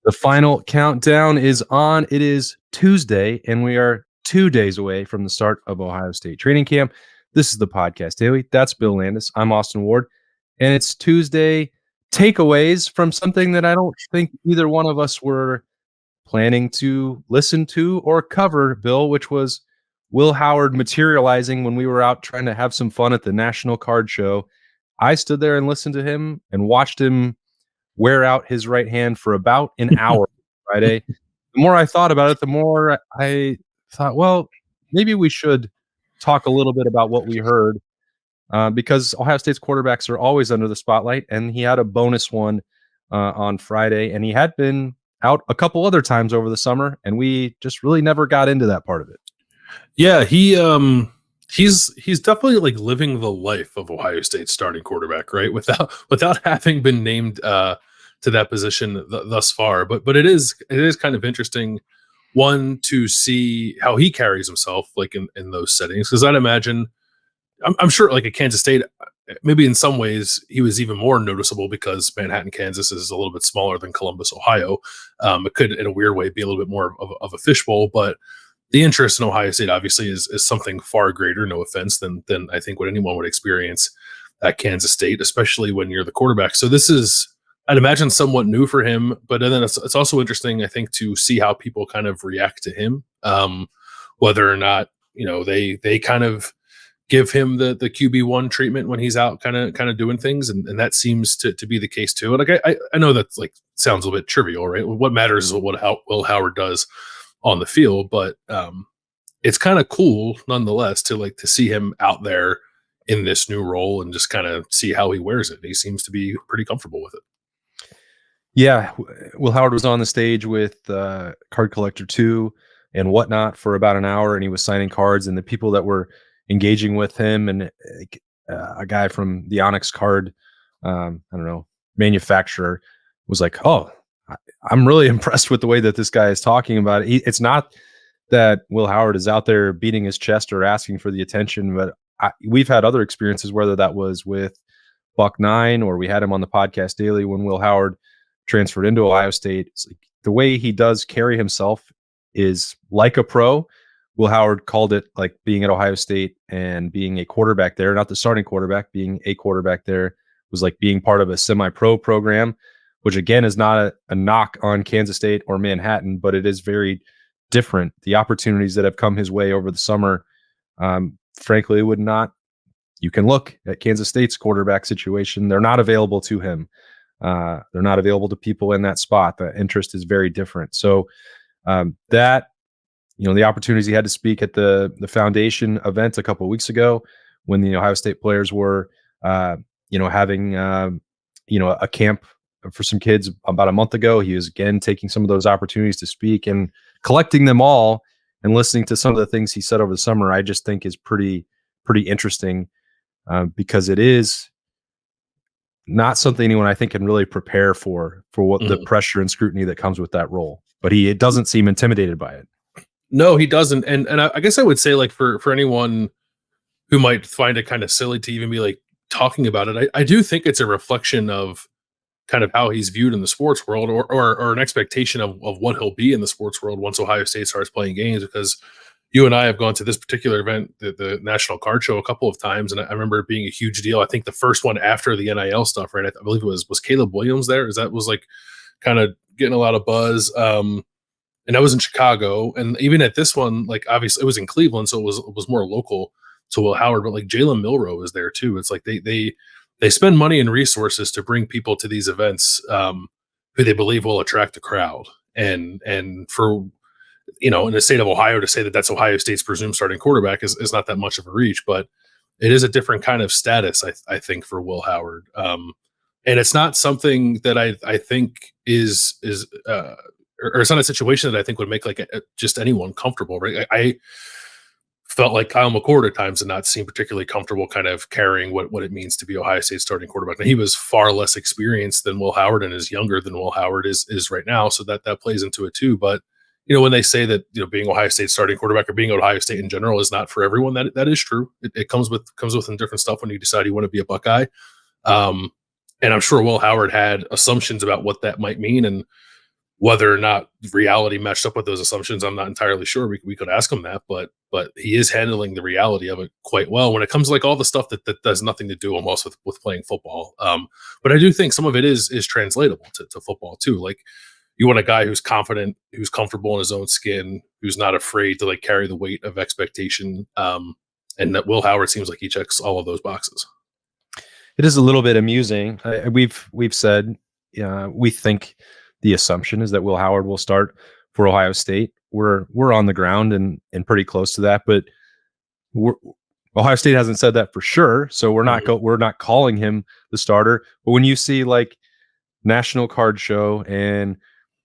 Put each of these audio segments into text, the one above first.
The final countdown is on. It is Tuesday, and we are 2 days away from the start of Ohio State training camp. This is the podcast daily. That's Bill Landis. I'm Austin Ward, and it's Tuesday takeaways from something that I don't think either one of us were planning to listen to or cover, Bill, which was Will Howard materializing when we were out trying to have some fun at the National Card Show. I stood there and listened to him and watched him wear out his right hand for about an hour Friday. The more I thought about it, the more I thought, well, maybe we should talk a little bit about what we heard because Ohio State's quarterbacks are always under the spotlight, and he had a bonus one on Friday, and he had been out a couple other times over the summer, and we just really never got into that part of it. Yeah, he's definitely like living the life of Ohio State's starting quarterback, right? Without having been named to that position thus far, but it is kind of interesting, one, to see how he carries himself like in those settings, because I'd imagine I'm sure like at Kansas State, maybe in some ways he was even more noticeable because Manhattan, Kansas is a little bit smaller than Columbus, Ohio. It could, in a weird way, be a little bit more of a fishbowl, but the interest in Ohio State obviously is something far greater, no offense, than I think what anyone would experience at Kansas State, especially when you're the quarterback. So this is, I'd imagine, somewhat new for him, but then it's also interesting, I think, to see how people kind of react to him, whether or not, they kind of give him the QB1 treatment when he's out kind of doing things, and that seems to be the case too. And like I know that's like sounds a little bit trivial, right? What matters is what Will Howard does on the field, but it's kind of cool nonetheless to see him out there in this new role and just kind of see how he wears it. He seems to be pretty comfortable with it. Yeah, Will Howard was on the stage with Card Collector 2 and whatnot for about an hour, and he was signing cards, and the people that were engaging with him, and a guy from the Onyx card, I don't know, manufacturer was like, "Oh, I'm really impressed with the way that this guy is talking about it." It's not that Will Howard is out there beating his chest or asking for the attention, but we've had other experiences, whether that was with Buck 9 or we had him on the podcast daily when Will Howard transferred into Ohio State. It's like the way he does carry himself is like a pro. Will Howard called it like being at Ohio State and being a quarterback there, not the starting quarterback, being a quarterback there was like being part of a semi-pro program, which again is not a knock on Kansas State or Manhattan, but it is very different. The opportunities that have come his way over the summer, frankly, would not. You can look at Kansas State's quarterback situation. They're not available to him. They're not available to people in that spot. The interest is very different. So that, the opportunities he had to speak at the foundation event a couple of weeks ago when the Ohio State players were, having, a camp for some kids about a month ago. He was again taking some of those opportunities to speak and collecting them all and listening to some of the things he said over the summer. I just think is pretty interesting because it is not something anyone I think can really prepare for what the pressure and scrutiny that comes with that role. But it doesn't seem intimidated by it. No, he doesn't. And I guess I would say, like, for anyone who might find it kind of silly to even be like talking about it, I do think it's a reflection of kind of how he's viewed in the sports world, or an expectation of what he'll be in the sports world once Ohio State starts playing games. Because you and I have gone to this particular event, the National Card Show, a couple of times, and I remember it being a huge deal. I think the first one after the NIL stuff, right? I believe it was Caleb Williams there. That was like kind of getting a lot of buzz. And that was in Chicago. And even at this one, like obviously it was in Cleveland, so it was more local to Will Howard, but like Jalen Milroe was there too. It's like they spend money and resources to bring people to these events who they believe will attract a crowd. And for, in the state of Ohio, to say that that's Ohio State's presumed starting quarterback is not that much of a reach, but it is a different kind of status, I think, for Will Howard. And it's not something that I think is or it's not a situation that I think would make like just anyone comfortable, right? I felt like Kyle McCord at times did not seem particularly comfortable kind of carrying what it means to be Ohio State's starting quarterback. Now, he was far less experienced than Will Howard and is younger than Will Howard is right now, so that plays into it too. But when they say that being Ohio State's starting quarterback or being Ohio State in general is not for everyone, that is true. It comes with different stuff when you decide you want to be a Buckeye. And I'm sure Will Howard had assumptions about what that might mean, and Whether or not reality matched up with those assumptions, I'm not entirely sure. We could ask him that, but he is handling the reality of it quite well when it comes to like all the stuff that does nothing to do almost with playing football. But I do think some of it is translatable to football too. Like you want a guy who's confident, who's comfortable in his own skin, who's not afraid to like carry the weight of expectation. And that Will Howard seems like he checks all of those boxes. It is a little bit amusing. We've said we think the assumption is that Will Howard will start for Ohio State. We're on the ground and pretty close to that, but Ohio State hasn't said that for sure. So we're not calling him the starter. But when you see like National Card Show and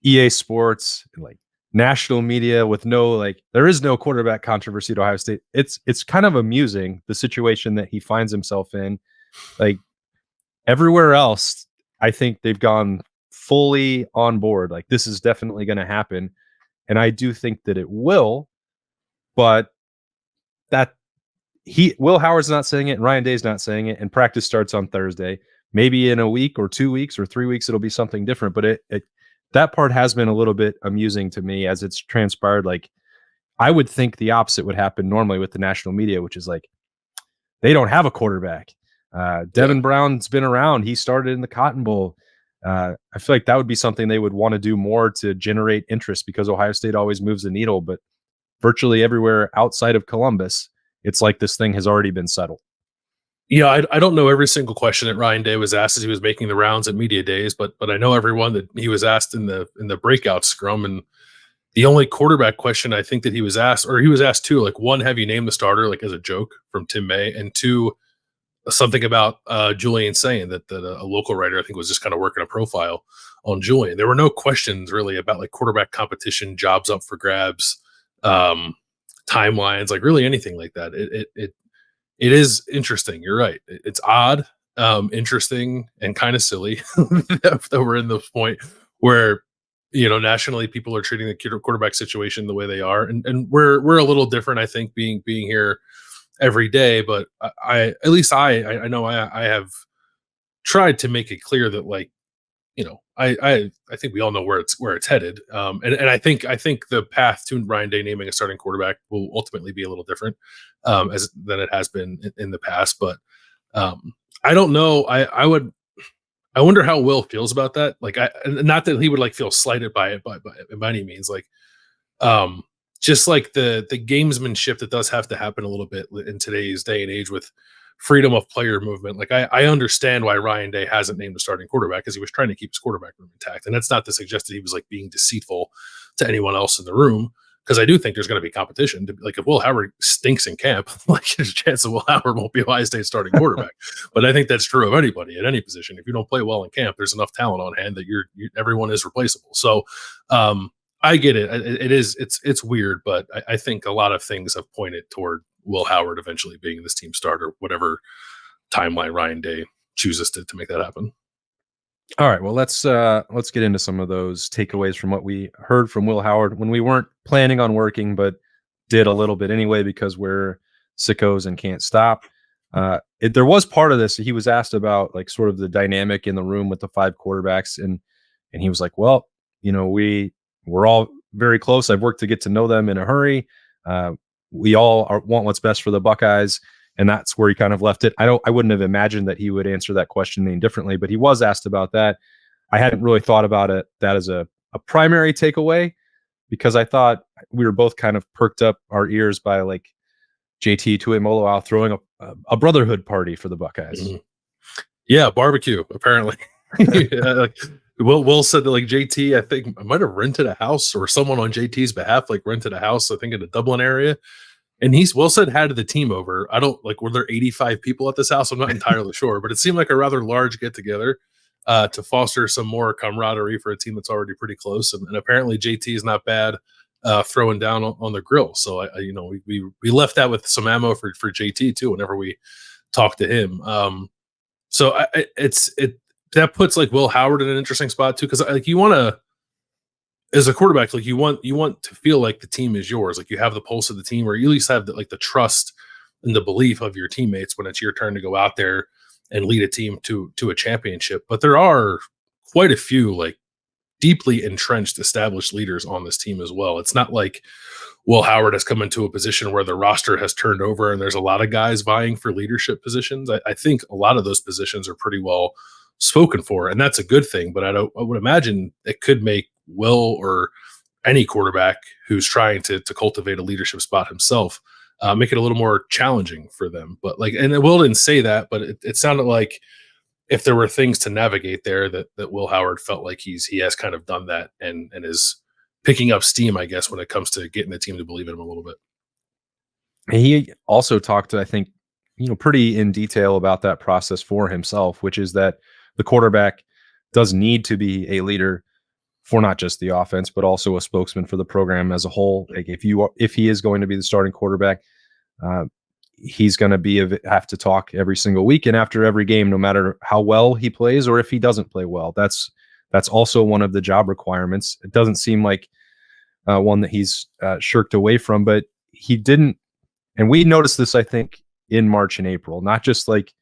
EA Sports and like national media with there is no quarterback controversy at Ohio State. It's kind of amusing the situation that he finds himself in. Like everywhere else, I think they've gone fully on board. Like this is definitely going to happen. And I do think that it will, but that Will Howard's not saying it and Ryan Day's not saying it, and practice starts on Thursday. Maybe in a week or 2 weeks or 3 weeks, it'll be something different. But that part has been a little bit amusing to me as it's transpired. Like I would think the opposite would happen normally with the national media, which is like, they don't have a quarterback. Devin Brown's been around. He started in the Cotton Bowl. I feel like that would be something they would want to do more to generate interest because Ohio State always moves the needle. But virtually everywhere outside of Columbus, it's like this thing has already been settled. Yeah, I don't know every single question that Ryan Day was asked as he was making the rounds at media days, but I know everyone that he was asked in the breakout scrum. And the only quarterback question I think that he was asked, or he was asked two, like one, have you named the starter, like as a joke from Tim May, and two, something about Julian saying that a local writer I think was just kind of working a profile on Julian. There were no questions really about like quarterback competition, jobs up for grabs, timelines, like really anything like that. It is interesting. You're right. It's odd, interesting, and kind of silly that we're in this point where nationally people are treating the quarterback situation the way they are, and we're a little different. I think being here every day, but I at least I know I have tried to make it clear that like I think we all know where it's headed, and I think the path to Ryan Day naming a starting quarterback will ultimately be a little different as than it has been in the past. But I don't know. I wonder how Will feels about that. Like not that he would like feel slighted by it by any means. Like just like the gamesmanship that does have to happen a little bit in today's day and age with freedom of player movement. Like I understand why Ryan Day hasn't named a starting quarterback because he was trying to keep his quarterback room intact. And that's not to suggest that he was like being deceitful to anyone else in the room. Because I do think there's going to be competition. Like if Will Howard stinks in camp, like there's a chance that Will Howard won't be Ohio State starting quarterback. But I think that's true of anybody at any position. If you don't play well in camp, there's enough talent on hand that everyone is replaceable. So I get it. It's weird, but I think a lot of things have pointed toward Will Howard eventually being this team starter, whatever timeline Ryan Day chooses to make that happen. All right, well let's get into some of those takeaways from what we heard from Will Howard when we weren't planning on working, but did a little bit anyway because we're sickos and can't stop. There was part of this he was asked about like sort of the dynamic in the room with the five quarterbacks, and he was like, well, we're all very close. I've worked to get to know them in a hurry. We all want what's best for the Buckeyes. And that's where he kind of left it. I wouldn't have imagined that he would answer that question any differently, but he was asked about that. I hadn't really thought about that as a primary takeaway because I thought we were both kind of perked up our ears by like JT Tuimoloau throwing a brotherhood party for the Buckeyes. Mm-hmm. Yeah, barbecue, apparently. Yeah, Will said that like JT, I think might have rented a house or someone on JT's behalf, like rented a house, I think in the Dublin area. And Will said had the team over. I don't like, were there 85 people at this house? I'm not entirely sure, but it seemed like a rather large get together to foster some more camaraderie for a team that's already pretty close. And apparently JT is not bad throwing down on the grill. So we left that with some ammo for JT too, whenever we talk to him. So that puts like Will Howard in an interesting spot too. Cause like you want to, as a quarterback, like you want to feel like the team is yours, like you have the pulse of the team, or you at least have the trust and the belief of your teammates when it's your turn to go out there and lead a team to a championship. But there are quite a few like deeply entrenched, established leaders on this team as well. It's not like Will Howard has come into a position where the roster has turned over and there's a lot of guys vying for leadership positions. I think a lot of those positions are pretty well spoken for, and that's a good thing. But I would imagine it could make Will or any quarterback who's trying to cultivate a leadership spot himself make it a little more challenging for them. But like, and Will didn't say that, but it sounded like if there were things to navigate there, that Will Howard felt like he has kind of done that and is picking up steam, I guess, when it comes to getting the team to believe in him a little bit. He also talked, I think, pretty in detail about that process for himself, which is that the quarterback does need to be a leader for not just the offense, but also a spokesman for the program as a whole. Like if he is going to be the starting quarterback, uh, he's going to have to talk every single week and after every game, no matter how well he plays or if he doesn't play well. That's also one of the job requirements. It doesn't seem like one that he's shirked away from, but he didn't. And we noticed this, I think, in March and April, not just like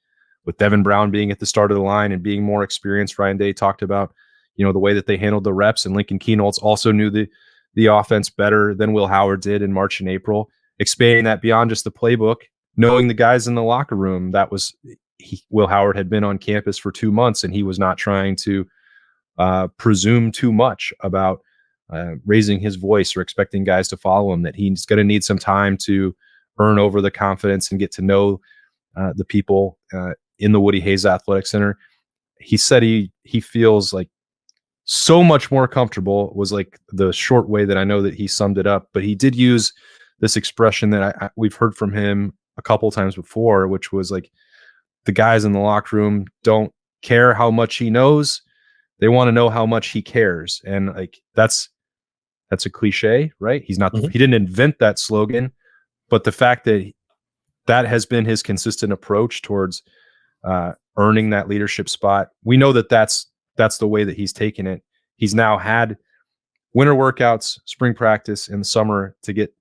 with Devin Brown being at the start of the line and being more experienced. Ryan Day talked about, the way that they handled the reps, and Lincoln Keenholz also knew the offense better than Will Howard did in March and April, expanding that beyond just the playbook, knowing the guys in the locker room. Will Howard had been on campus for 2 months, and he was not trying to presume too much about raising his voice or expecting guys to follow him, that he's going to need some time to earn over the confidence and get to know the people in the Woody Hayes Athletic Center. He said he feels like so much more comfortable, was like the short way that I know that he summed it up. But he did use this expression that we've heard from him a couple times before, which was like, the guys in the locker room don't care how much he knows. They want to know how much he cares. And like, that's a cliche, right? He didn't invent that slogan, but the fact that that has been his consistent approach towards earning that leadership spot, we know that that's the way that he's taken it. He's now had winter workouts, spring practice in the summer to get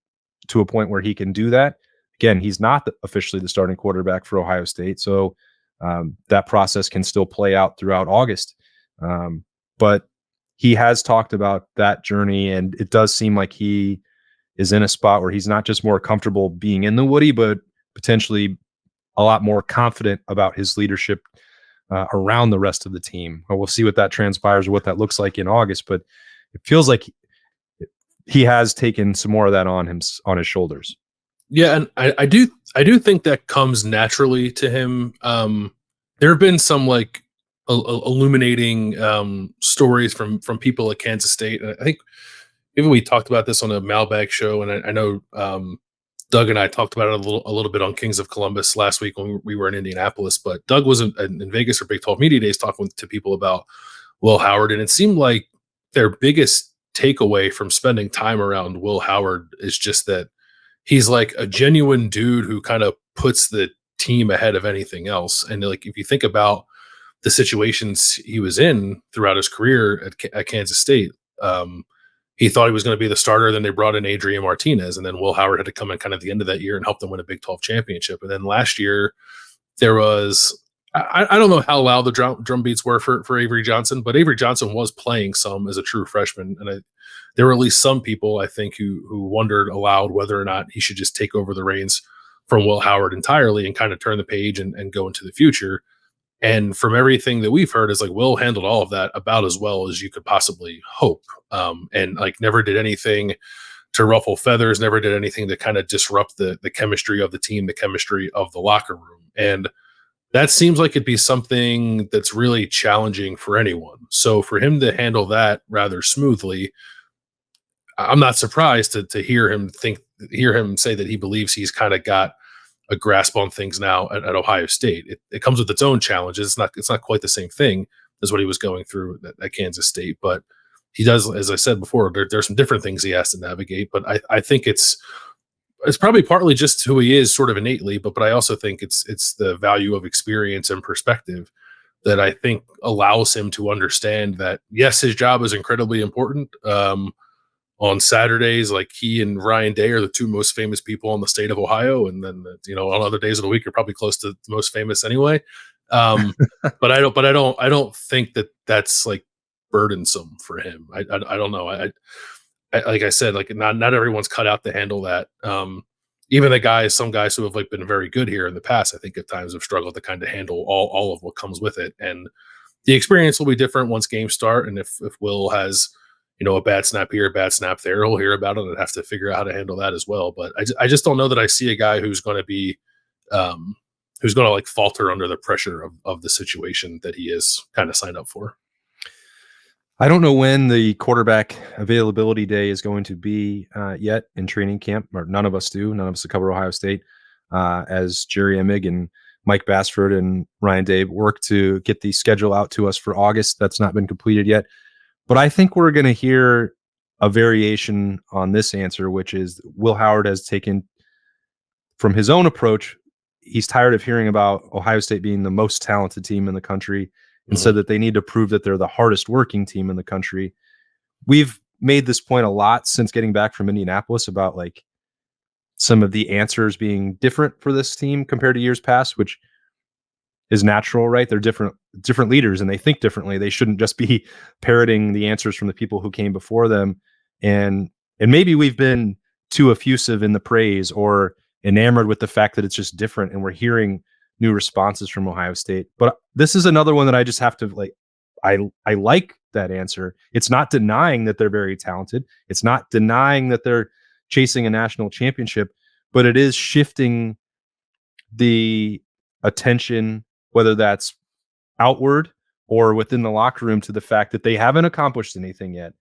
to a point where he can do that. Again, he's not officially the starting quarterback for Ohio State, so that process can still play out throughout August. But he has talked about that journey, and it does seem like he is in a spot where he's not just more comfortable being in the Woody, but potentially a lot more confident about his leadership around the rest of the team. Well, we'll see what that transpires or what that looks like in August, but it feels like he has taken some more of that on his shoulders. Yeah, and I do think that comes naturally to him. There have been some like illuminating stories from people at Kansas State. And I think even we talked about this on a mailbag show, and I know Doug and I talked about it a little bit on Kings of Columbus last week when we were in Indianapolis. But Doug was in Vegas for Big 12 Media Days talking to people about Will Howard, and it seemed like their biggest takeaway from spending time around Will Howard is just that he's like a genuine dude who kind of puts the team ahead of anything else. And like, if you think about the situations he was in throughout his career at Kansas State, he thought he was going to be the starter. Then they brought in Adrian Martinez, and then Will Howard had to come in kind of the end of that year and help them win a Big 12 championship. And then last year there was, I don't know how loud the drum beats were for Avery Johnson, but Avery Johnson was playing some as a true freshman. And there were at least some people, I think, who wondered aloud whether or not he should just take over the reins from Will Howard entirely and kind of turn the page and go into the future. And from everything that we've heard, is like Will handled all of that about as well as you could possibly hope. And like never did anything to ruffle feathers, never did anything to kind of disrupt the chemistry of the team, the chemistry of the locker room. And that seems like it'd be something that's really challenging for anyone. So for him to handle that rather smoothly, I'm not surprised to hear him say that he believes he's kind of got a grasp on things now at Ohio State. It comes with its own challenges. It's not quite the same thing as what he was going through at Kansas State, but he does, as I said before, there's some different things he has to navigate. But I think it's probably partly just who he is sort of innately, but I also think it's the value of experience and perspective that I think allows him to understand that, yes, his job is incredibly important. On Saturdays, like he and Ryan Day are the two most famous people in the state of Ohio. And then, on other days of the week, you're probably close to the most famous anyway. But I don't think that that's like burdensome for him. I don't know. Like I said, like not everyone's cut out to handle that. Even some guys who have like been very good here in the past, I think at times have struggled to kind of handle all of what comes with it. And the experience will be different once games start. And if Will has, a bad snap here, a bad snap there, he'll hear about it and have to figure out how to handle that as well. But I just don't know that I see a guy who's going to be, who's going to like falter under the pressure of the situation that he is kind of signed up for. I don't know when the quarterback availability day is going to be yet in training camp, or none of us do. None of us that cover Ohio State, as Jerry Emig and Mike Bassford and Ryan Day work to get the schedule out to us for August. That's not been completed yet. But I think we're going to hear a variation on this answer, which is Will Howard has taken from his own approach. He's tired of hearing about Ohio State being the most talented team in the country and said that they need to prove that they're the hardest working team in the country. We've made this point a lot since getting back from Indianapolis about like some of the answers being different for this team compared to years past, which is natural, right? They're different leaders and they think differently. They shouldn't just be parroting the answers from the people who came before them. And maybe we've been too effusive in the praise or enamored with the fact that it's just different and we're hearing new responses from Ohio State. But this is another one that I just have to like, I like that answer. It's not denying that they're very talented. It's not denying that they're chasing a national championship, but it is shifting the attention, whether that's outward or within the locker room, to the fact that they haven't accomplished anything yet.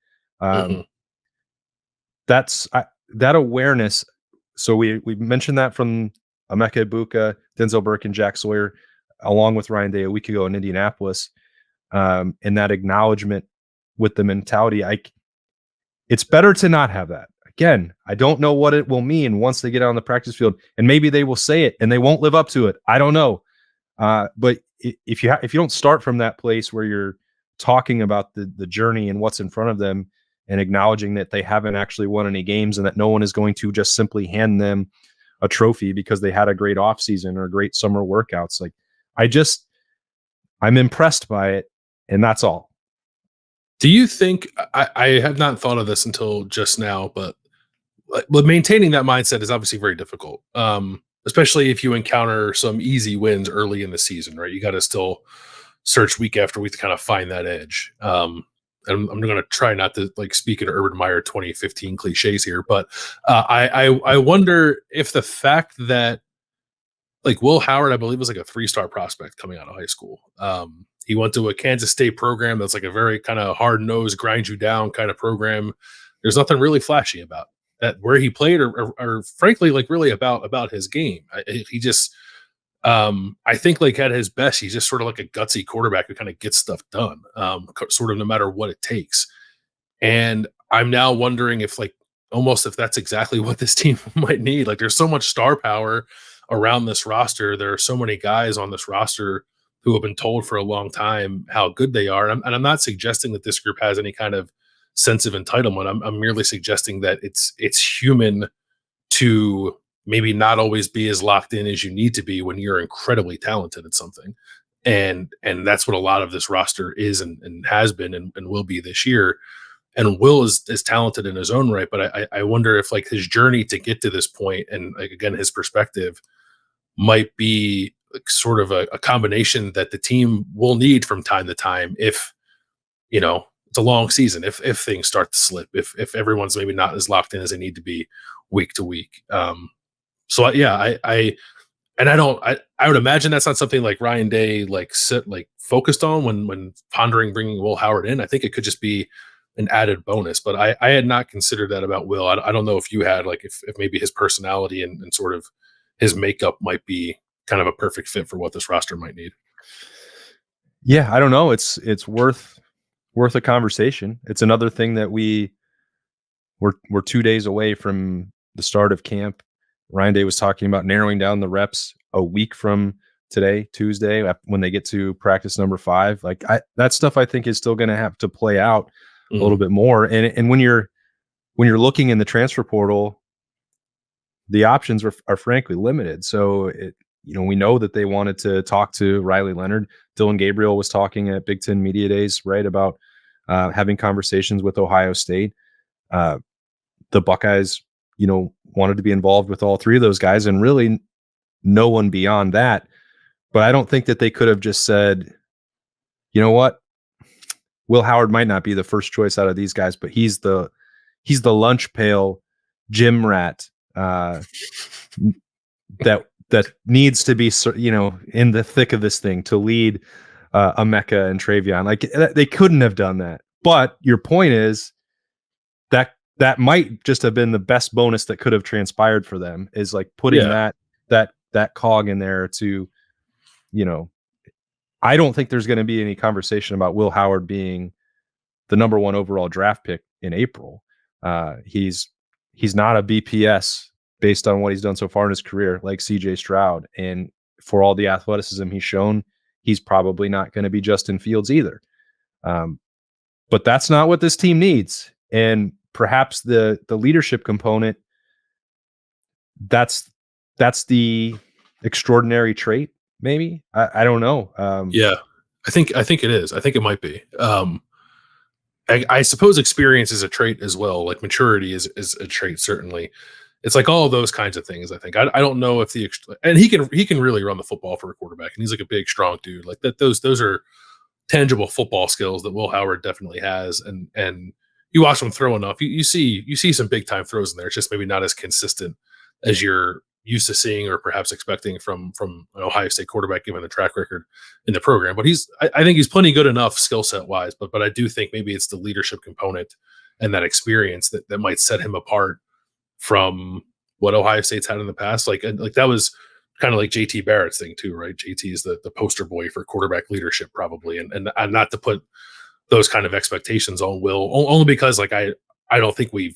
That's that awareness. So we mentioned that from Emeka Ibuka, Denzel Burke, and Jack Sawyer, along with Ryan Day a week ago in Indianapolis, and that acknowledgement with the mentality. It's better to not have that. Again, I don't know what it will mean once they get out on the practice field, and maybe they will say it and they won't live up to it. I don't know. But if you don't start from that place where you're talking about the journey and what's in front of them and acknowledging that they haven't actually won any games and that no one is going to just simply hand them a trophy because they had a great offseason or great summer workouts. Like I'm impressed by it, and that's all. Do you think I have not thought of this until just now, but maintaining that mindset is obviously very difficult. Especially if you encounter some easy wins early in the season, right? You got to still search week after week to kind of find that edge. And I'm going to try not to like speak in Urban Meyer 2015 cliches here, but I wonder if the fact that like Will Howard, I believe, was like a 3-star prospect coming out of high school. He went to a Kansas State program that's like a very kind of hard-nosed, grind you down kind of program. There's nothing really flashy about that where he played or frankly like really about his game. He just I think like at his best he's just sort of like a gutsy quarterback who kind of gets stuff done, sort of no matter what it takes. And I'm now wondering if like almost if that's exactly what this team might need. Like there's so much star power around this roster. There are so many guys on this roster who have been told for a long time how good they are. And I'm not suggesting that this group has any kind of sense of entitlement. I'm merely suggesting that it's human to maybe not always be as locked in as you need to be when you're incredibly talented at something. And that's what a lot of this roster is and has been and will be this year. And Will is talented in his own right, but I wonder if like his journey to get to this point and like again his perspective might be like sort of a combination that the team will need from time to time if it's a long season, if things start to slip, if everyone's maybe not as locked in as they need to be week to week. So yeah, I would imagine that's not something like Ryan Day focused on when pondering bringing Will Howard in. I think it could just be an added bonus, but I had not considered that about Will. I don't know if you had, like if maybe his personality and sort of his makeup might be kind of a perfect fit for what this roster might need. Yeah, I don't know. It's worth a conversation. It's another thing that we're 2 days away from the start of camp. Ryan Day was talking about narrowing down the reps a week from today, Tuesday, when they get to practice number 5. Like that stuff I think is still going to have to play out a little bit more. And when you're looking in the transfer portal, the options are frankly limited. So we know that they wanted to talk to Riley Leonard. Dylan Gabriel was talking at Big Ten Media Days, right, about having conversations with Ohio State. Uh, the Buckeyes, wanted to be involved with all three of those guys, and really no one beyond that. But I don't think that they could have just said, you know what, Will Howard might not be the first choice out of these guys, but he's the lunch pail gym rat that needs to be, in the thick of this thing to lead Emeka and Travion. Like, they couldn't have done that. But your point is that might just have been the best bonus that could have transpired for them, is like putting that cog in there to, I don't think there's going to be any conversation about Will Howard being the number one overall draft pick in April. He's not a BPS based on what he's done so far in his career, like CJ Stroud. And for all the athleticism he's shown, he's probably not going to be Justin Fields either. But that's not what this team needs. And perhaps the leadership component, that's the extraordinary trait. Maybe I don't know. Yeah, I think it is. I think it might be. I suppose experience is a trait as well. Like maturity is a trait. Certainly, it's like all of those kinds of things. I think I don't know if and he can really run the football for a quarterback, and he's like a big, strong dude. Like that. Those are tangible football skills that Will Howard definitely has. And you watch him throw enough, you see some big time throws in there. It's just maybe not as consistent as you're used to seeing or perhaps expecting from an Ohio State quarterback, given the track record in the program. But I think he's plenty good enough skill set wise. But I do think maybe it's the leadership component and that experience that might set him apart from what Ohio State's had in the past. Like that was kind of like JT Barrett's thing too, right? JT is the poster boy for quarterback leadership, probably, and not to put those kind of expectations on Will, only because like I don't think we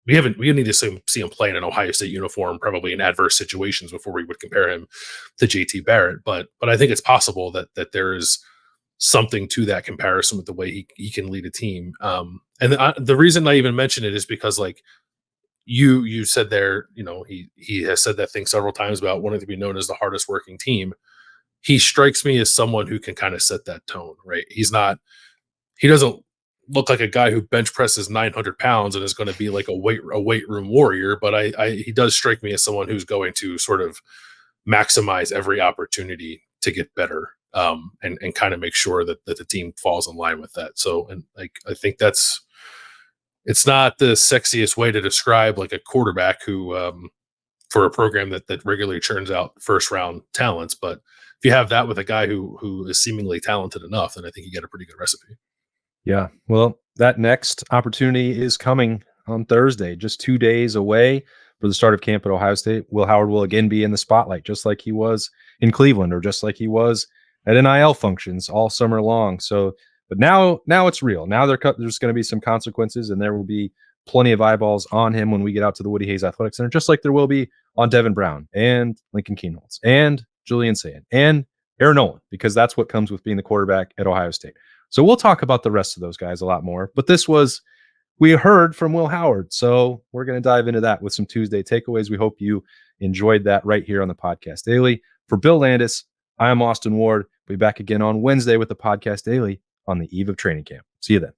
need to see him play in an Ohio State uniform, probably in adverse situations, before we would compare him to JT Barrett. But I think it's possible that there is something to that comparison with the way he can lead a team. And the reason I even mention it is because, like you said there, he has said that thing several times about wanting to be known as the hardest working team. He strikes me as someone who can kind of set that tone, right? He doesn't look like a guy who bench presses 900 pounds and is going to be like a weight room warrior, but he does strike me as someone who's going to sort of maximize every opportunity to get better, and kind of make sure that the team falls in line with that. So, and like, I think it's not the sexiest way to describe like a quarterback who, for a program that regularly churns out first round talents. But if you have that with a guy who is seemingly talented enough, then I think you get a pretty good recipe. Yeah. Well, that next opportunity is coming on Thursday, just 2 days away for the start of camp at Ohio State. Will Howard will again be in the spotlight, just like he was in Cleveland, or just like he was at NIL functions all summer long. So, but now it's real. Now there's going to be some consequences, and there will be plenty of eyeballs on him when we get out to the Woody Hayes Athletic Center, just like there will be on Devin Brown and Lincoln Kienholz and Julian Sayin and Aaron Nolan, because that's what comes with being the quarterback at Ohio State. So we'll talk about the rest of those guys a lot more. But we heard from Will Howard. So we're going to dive into that with some Tuesday takeaways. We hope you enjoyed that right here on the Podcast Daily. For Bill Landis, I am Austin Ward. We'll be back again on Wednesday with the Podcast Daily on the eve of training camp. See you then.